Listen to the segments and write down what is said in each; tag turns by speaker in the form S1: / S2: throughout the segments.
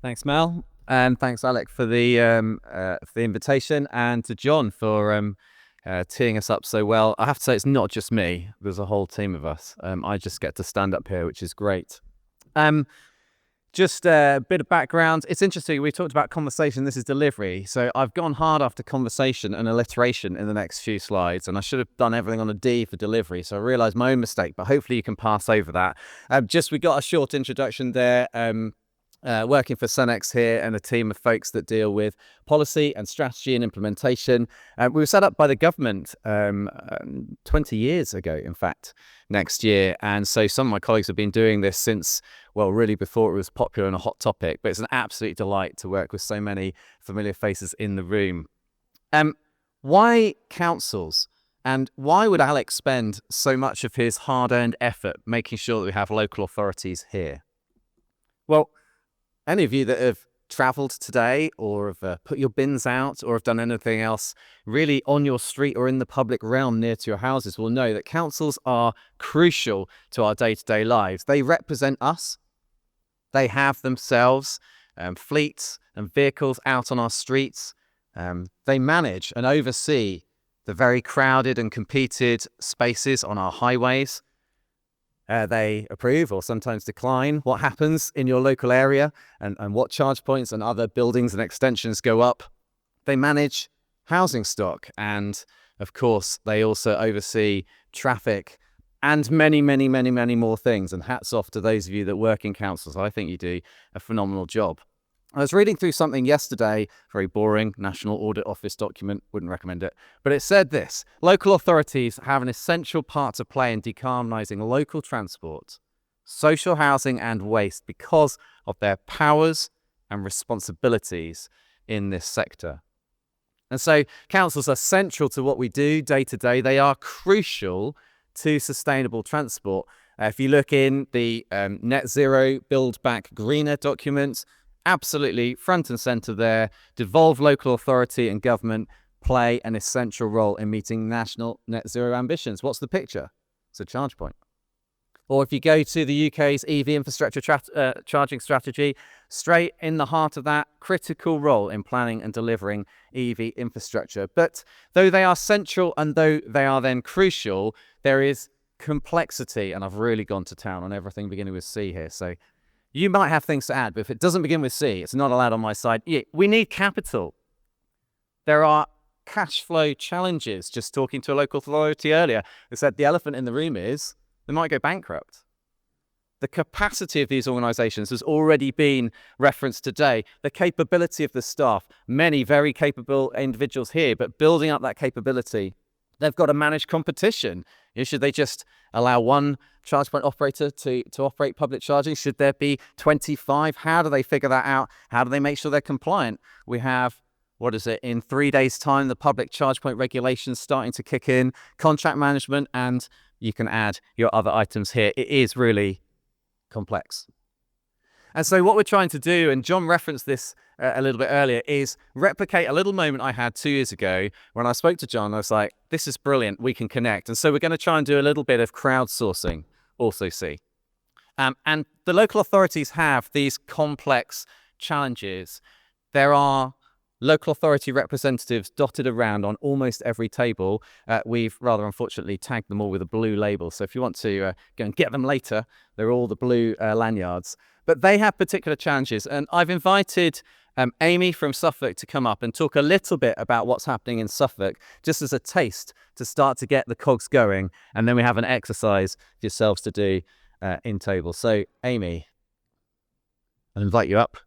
S1: Thanks, Mel, and thanks, Alec, for the invitation, and to John for teeing us up so well. I have to say, it's not just me. There's a whole team of us. I just get to stand up here, which is great. Just a bit of background. It's interesting. We talked about conversation. This is delivery. So I've gone hard after conversation and alliteration in the next few slides, and I should have done everything on a D for delivery. So I realised my own mistake, but hopefully you can pass over that. We got a short introduction there. Working for Cenex here and a team of folks that deal with policy and strategy and implementation. We were set up by the government 20 years ago, in fact, next year. And so some of my colleagues have been doing this since, well, really before it was popular and a hot topic. But it's an absolute delight to work with so many familiar faces in the room. Why councils? And why would Alex spend so much of his hard-earned effort making sure that we have local authorities here? Well, any of you that have travelled today or have put your bins out or have done anything else really on your street or in the public realm near to your houses will know that councils are crucial to our day-to-day lives. They represent us. They have themselves fleets and vehicles out on our streets. They manage and oversee the very crowded and competed spaces on our highways. They approve or sometimes decline what happens in your local area and what charge points and other buildings and extensions go up. They manage housing stock, and of course they also oversee traffic and many, many, many, many more things. And hats off to those of you that work in councils. I think you do a phenomenal job. I was reading through something yesterday, very boring, National Audit Office document, wouldn't recommend it, but it said this: local authorities have an essential part to play in decarbonising local transport, social housing and waste because of their powers and responsibilities in this sector. And so councils are central to what we do day to day. They are crucial to sustainable transport. If you look in the Net Zero Build Back Greener document, absolutely front and centre there. Devolved local authority and government play an essential role in meeting national net zero ambitions. What's the picture? It's a charge point. Or if you go to the UK's EV infrastructure charging strategy, straight in the heart of that, critical role in planning and delivering EV infrastructure. But though they are central and though they are then crucial, there is complexity, and I've really gone to town on everything beginning with C here. So you might have things to add, but if it doesn't begin with C, it's not allowed on my side. Yeah, we need capital. There are cash flow challenges. Just talking to a local authority earlier, they said the elephant in the room is they might go bankrupt. The capacity of these organisations has already been referenced today. The capability of the staff, many very capable individuals here, but building up that capability, they've got to manage competition. Should they just allow one charge point operator to operate public charging? Should there be 25? How do they figure that out? How do they make sure they're compliant? We have, in 3 days' time, the public charge point regulations starting to kick in, contract management, and you can add your other items here. It is really complex. And so what we're trying to do, and John referenced this a little bit earlier, is replicate a little moment I had 2 years ago when I spoke to John. I was like, this is brilliant, we can connect. And so we're going to try and do a little bit of crowdsourcing, also see. And the local authorities have these complex challenges. There are local authority representatives dotted around on almost every table. We've rather unfortunately tagged them all with a blue label. So if you want to go and get them later, they're all the blue lanyards. But they have particular challenges. And I've invited Amy from Suffolk to come up and talk a little bit about what's happening in Suffolk, just as a taste to start to get the cogs going. And then we have an exercise for yourselves to do in table. So Amy, I'll invite you up.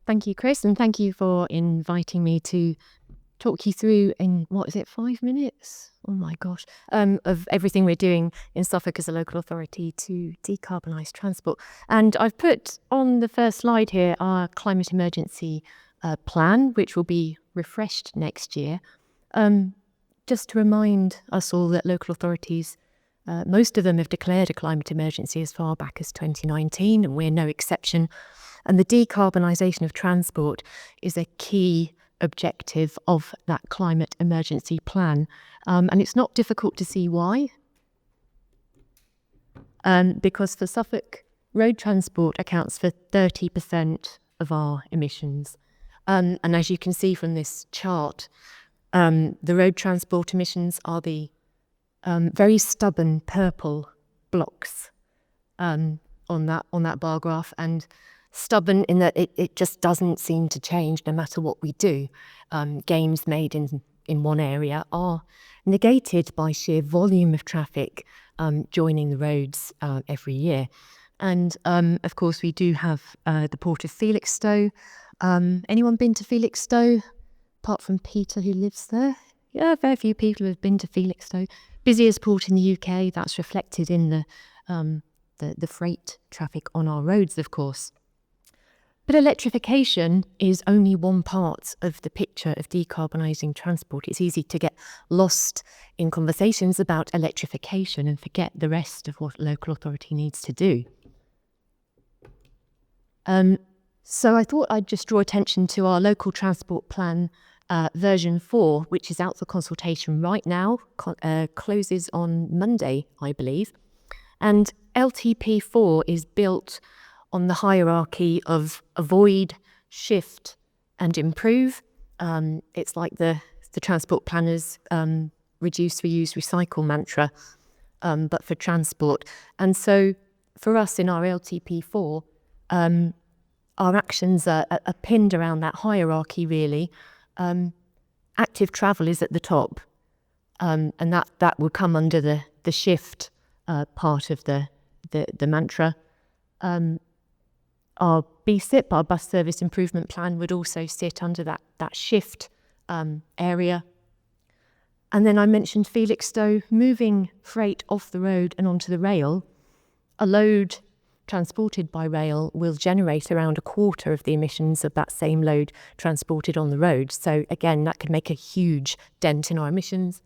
S2: Thank you, Chris, and thank you for inviting me to talk you through in, 5 minutes? Oh my gosh, of everything we're doing in Suffolk as a local authority to decarbonise transport. And I've put on the first slide here our climate emergency plan, which will be refreshed next year. Just to remind us all that local authorities, most of them have declared a climate emergency as far back as 2019, and we're no exception. And the decarbonisation of transport is a key objective of that climate emergency plan. And it's not difficult to see why. Because for Suffolk, road transport accounts for 30% of our emissions. And as you can see from this chart, the road transport emissions are the very stubborn purple blocks on that bar graph, and stubborn in that it just doesn't seem to change no matter what we do. Gains made in one area are negated by sheer volume of traffic joining the roads every year. And of course we do have the port of Felixstowe. Anyone been to Felixstowe apart from Peter who lives there? Yeah, very few people have been to Felixstowe. Busiest port in the UK. That's reflected in the freight traffic on our roads, of course. But electrification is only one part of the picture of decarbonising transport. It's easy to get lost in conversations about electrification and forget the rest of what local authority needs to do. So I thought I'd just draw attention to our local transport plan version 4, which is out for consultation right now, closes on Monday, I believe. And LTP4 is built on the hierarchy of avoid, shift and improve. It's like the transport planners reduce, reuse, recycle mantra, but for transport. And so for us in our LTP4, our actions are pinned around that hierarchy really. Active travel is at the top, and that will come under the shift part of the mantra. Our BSIP, our bus service improvement plan, would also sit under that shift area. And then I mentioned Felixstowe, moving freight off the road and onto the rail. A load transported by rail will generate around a quarter of the emissions of that same load transported on the road. So again, that could make a huge dent in our emissions.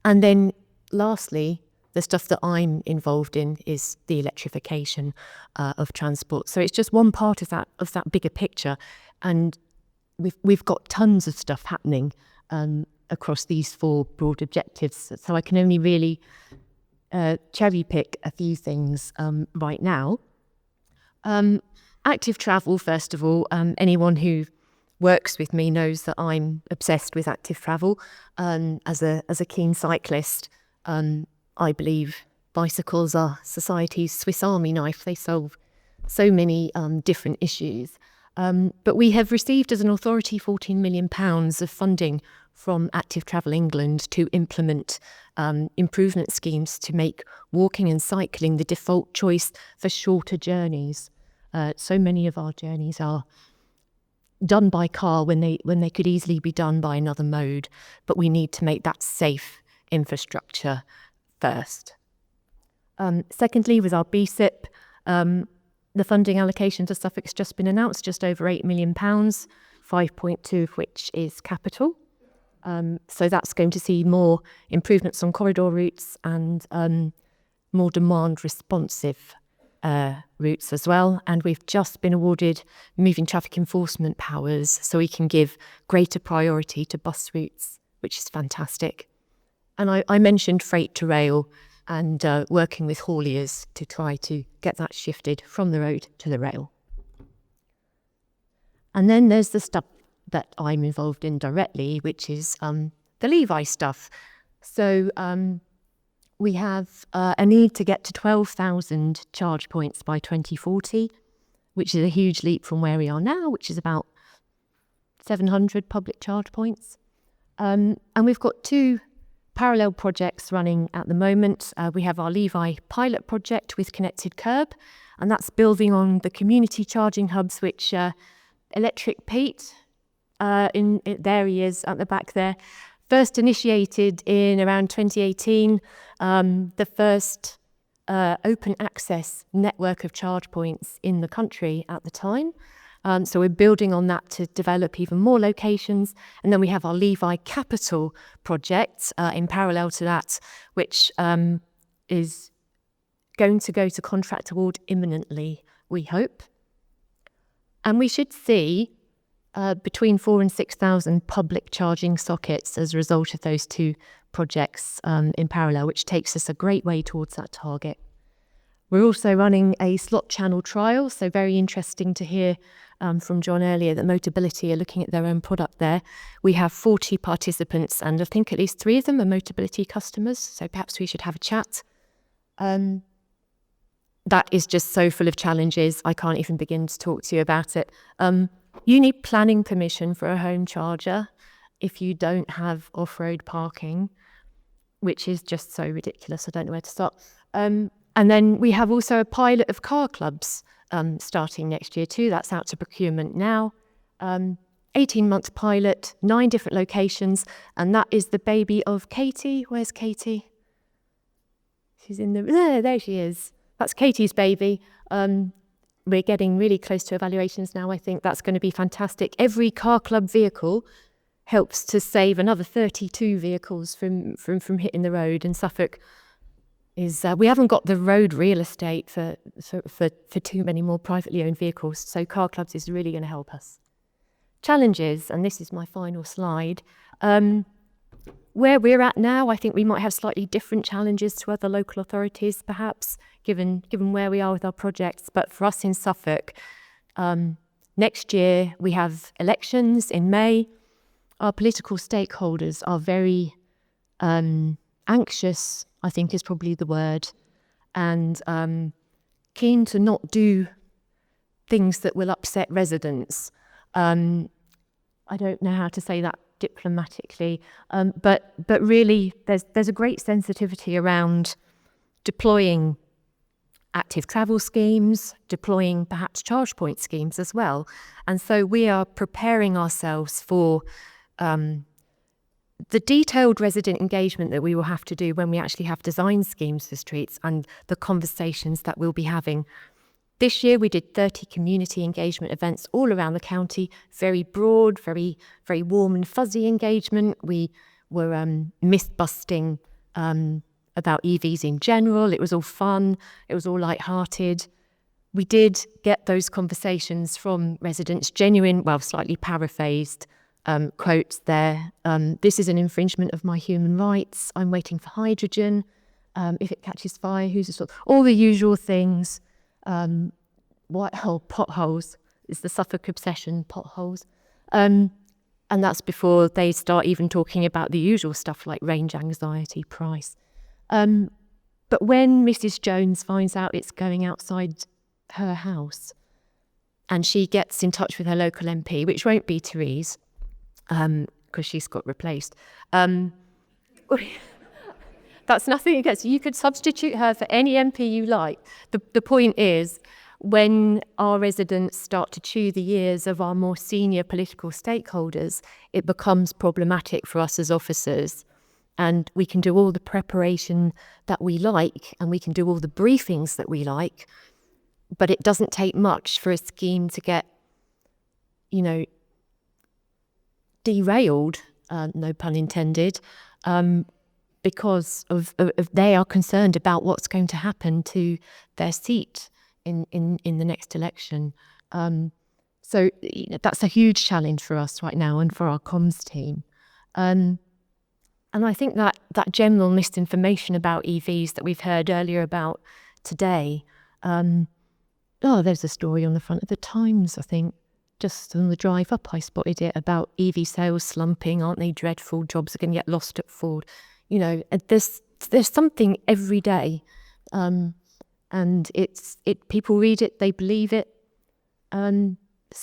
S2: And then lastly, the stuff that I'm involved in is the electrification of transport. So it's just one part of that bigger picture, and we've got tons of stuff happening across these 4 broad objectives. So I can only really cherry pick a few things right now. Active travel, first of all. Anyone who works with me knows that I'm obsessed with active travel. As a keen cyclist, I believe bicycles are society's Swiss Army knife. They solve so many different issues. But we have received as an authority £14 million of funding from Active Travel England to implement improvement schemes to make walking and cycling the default choice for shorter journeys. So many of our journeys are done by car when they could easily be done by another mode, but we need to make that safe infrastructure first. Secondly, with our BSIP, the funding allocation to Suffolk has just been announced, just over £8 million, 5.2 of which is capital. So that's going to see more improvements on corridor routes and more demand responsive routes as well. And we've just been awarded moving traffic enforcement powers so we can give greater priority to bus routes, which is fantastic. And I mentioned freight to rail and working with hauliers to try to get that shifted from the road to the rail. And then there's the stuff that I'm involved in directly, which is the Levi stuff. So we have a need to get to 12,000 charge points by 2040, which is a huge leap from where we are now, which is about 700 public charge points. And we've got 2 parallel projects running at the moment. We have our Levi pilot project with Connected Curb, and that's building on the community charging hubs, which Electric Pete, there he is at the back there, first initiated in around 2018, the first open access network of charge points in the country at the time. So we're building on that to develop even more locations. And then we have our Levi Capital project in parallel to that, which is going to go to contract award imminently, we hope. And we should see between 4,000 and 6,000 public charging sockets as a result of those two projects in parallel, which takes us a great way towards that target. We're also running a slot channel trial, so very interesting to hear from John earlier that Motability are looking at their own product there. We have 40 participants, and I think at least 3 of them are Motability customers, so perhaps we should have a chat. That is just so full of challenges, I can't even begin to talk to you about it. You need planning permission for a home charger if you don't have off-road parking, which is just so ridiculous, I don't know where to start. And then we have also a pilot of car clubs starting next year too. That's out to procurement now. 18-month pilot, 9 different locations, and that is the baby of Katie. Where's Katie? She's in the... there she is. That's Katie's baby. We're getting really close to evaluations now. I think that's going to be fantastic. Every car club vehicle helps to save another 32 vehicles from hitting the road. And Suffolk is, we haven't got the road real estate for too many more privately owned vehicles. So car clubs is really going to help us. Challenges, and this is my final slide. Where we're at now, I think we might have slightly different challenges to other local authorities, perhaps, given where we are with our projects. But for us in Suffolk, next year we have elections in May. Our political stakeholders are very anxious, I think is probably the word, and keen to not do things that will upset residents. I don't know how to say that diplomatically, but really there's a great sensitivity around deploying active travel schemes, deploying perhaps charge point schemes as well. And so we are preparing ourselves for the detailed resident engagement that we will have to do when we actually have design schemes for streets and the conversations that we'll be having. This year we did 30 community engagement events all around the county, very broad, very, very warm and fuzzy engagement. We were myth-busting about EVs in general. It was all fun. It was all light-hearted. We did get those conversations from residents, genuine, well, slightly paraphrased quotes there. This is an infringement of my human rights. I'm waiting for hydrogen. If it catches fire, who's the sort? All the usual things. Whitehall potholes is the Suffolk obsession, potholes. And that's before they start even talking about the usual stuff like range anxiety, price. But when Mrs. Jones finds out it's going outside her house and she gets in touch with her local MP, which won't be Therese, because she's got replaced. That's nothing against you. You could substitute her for any MP you like. The point is, when our residents start to chew the ears of our more senior political stakeholders, it becomes problematic for us as officers. And we can do all the preparation that we like, and we can do all the briefings that we like, but it doesn't take much for a scheme to get, derailed, no pun intended, because of they are concerned about what's going to happen to their seat in the next election. So that's a huge challenge for us right now and for our comms team. And I think that general misinformation about EVs that we've heard earlier about today, there's a story on the front of the Times, I think, just on the drive up I spotted it, about EV sales slumping, aren't they dreadful, jobs are going to get lost at Ford. There's something every day, and people read it, they believe it, so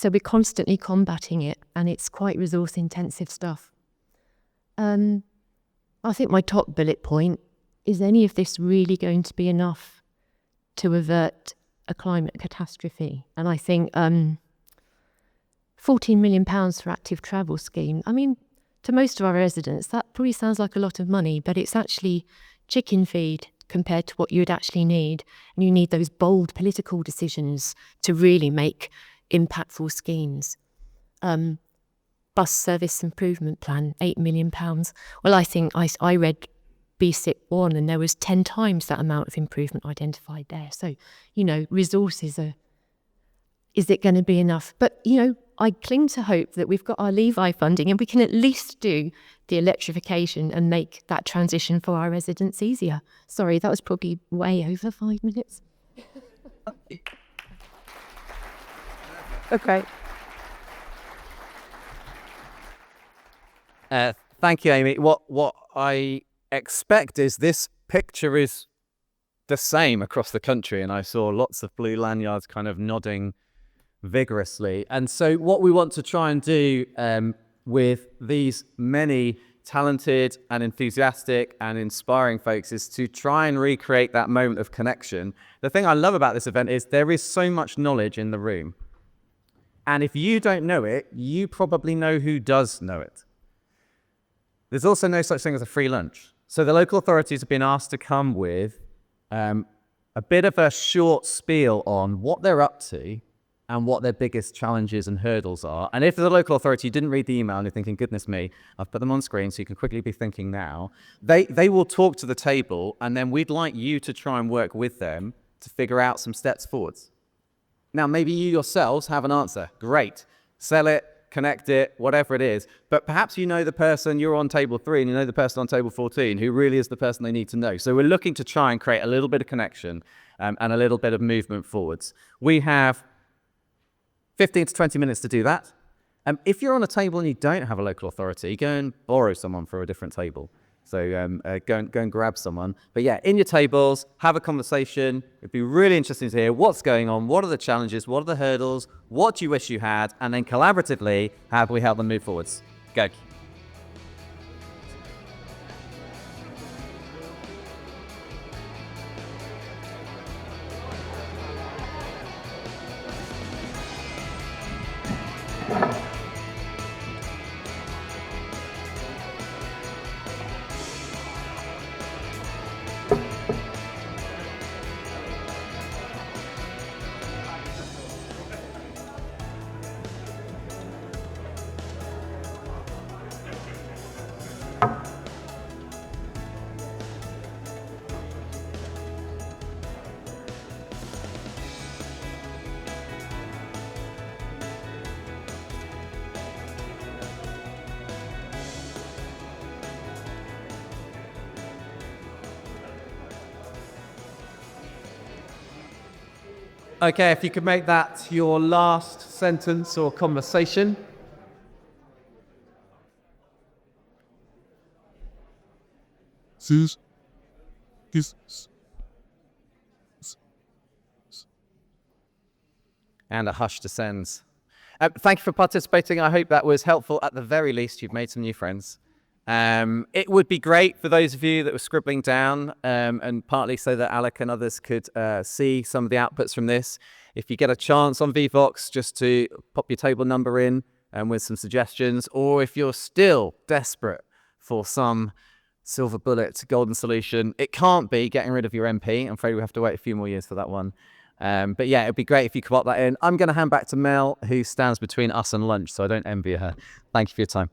S2: we're constantly combating it, and it's quite resource intensive stuff. I think my top bullet point is, any of this really going to be enough to avert a climate catastrophe? And I think £14 million for active travel scheme. I mean, to most of our residents, that probably sounds like a lot of money, but it's actually chicken feed compared to what you'd actually need. And you need those bold political decisions to really make impactful schemes. Bus service improvement plan, £8 million. Well, I think I read BSIP 1 and there was 10 times that amount of improvement identified there. So, resources are is it going to be enough? But, I cling to hope that we've got our Levi funding and we can at least do the electrification and make that transition for our residents easier. Sorry, that was probably way over 5 minutes. Okay.
S1: Thank you, Amy. What I expect is this picture is the same across the country, and I saw lots of blue lanyards kind of nodding vigorously. And so what we want to try and do with these many talented and enthusiastic and inspiring folks is to try and recreate that moment of connection. The thing I love about this event is there is so much knowledge in the room. And if you don't know it, you probably know who does know it. There's also no such thing as a free lunch. So the local authorities have been asked to come with a bit of a short spiel on what they're up to and what their biggest challenges and hurdles are. And if the local authority didn't read the email and you're thinking, goodness me, I've put them on screen so you can quickly be thinking now, they will talk to the table, and then we'd like you to try and work with them to figure out some steps forwards. Now, maybe you yourselves have an answer. Great. Sell it, connect it, whatever it is. But perhaps you know the person, you're on table 3, and you know the person on table 14 who really is the person they need to know. So we're looking to try and create a little bit of connection and a little bit of movement forwards. We have 15 to 20 minutes to do that. If you're on a table and you don't have a local authority, go and borrow someone for a different table. So go and grab someone. But yeah, in your tables, have a conversation. It'd be really interesting to hear what's going on, what are the challenges, what are the hurdles, what do you wish you had, and then collaboratively, how do we help them move forwards? Go. Okay, if you could make that your last sentence or conversation. And a hush descends. Thank you for participating. I hope that was helpful. At the very least, you've made some new friends. It would be great for those of you that were scribbling down, and partly so that Alec and others could see some of the outputs from this. If you get a chance on VVox, just to pop your table number in with some suggestions, or if you're still desperate for some silver bullet golden solution, it can't be getting rid of your MP. I'm afraid we have to wait a few more years for that one. But yeah, it'd be great if you could pop that in. I'm going to hand back to Mel, who stands between us and lunch, so I don't envy her. Thank you for your time.